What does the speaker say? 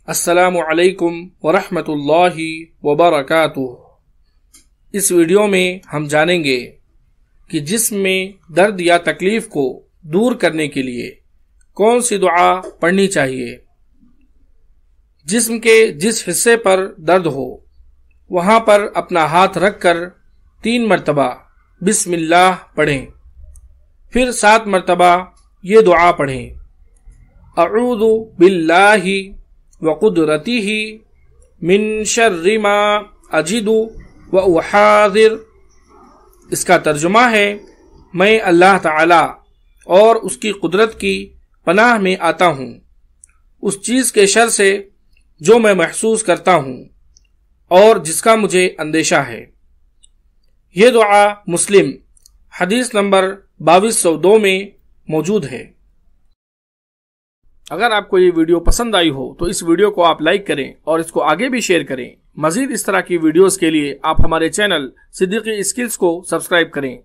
السلام علیکم ورحمۃ اللہ وبرکاتہ۔ اس ویڈیو میں ہم جانیں گے کہ جسم میں درد یا تکلیف کو دور کرنے کے لیے کون سی دعا پڑھنی چاہیے۔ جسم کے جس حصے پر درد ہو وہاں پر اپنا ہاتھ رکھ کر 3 مرتبہ بسم اللہ پڑھیں، پھر 7 مرتبہ یہ دعا پڑھیں: اعوذ باللہ وقدرتہ من شر ما اجد واحاذر۔ اس کا ترجمہ ہے: میں اللہ تعالی اور اس کی قدرت کی پناہ میں آتا ہوں اس چیز کے شر سے جو میں محسوس کرتا ہوں اور جس کا مجھے اندیشہ ہے۔ یہ دعا مسلم حدیث نمبر 2202 میں موجود ہے۔ اگر آپ کو یہ ویڈیو پسند آئی ہو تو اس ویڈیو کو آپ لائک کریں اور اس کو آگے بھی شیئر کریں۔ مزید اس طرح کی ویڈیوز کے لیے آپ ہمارے چینل صدیقی اسکلز کو سبسکرائب کریں۔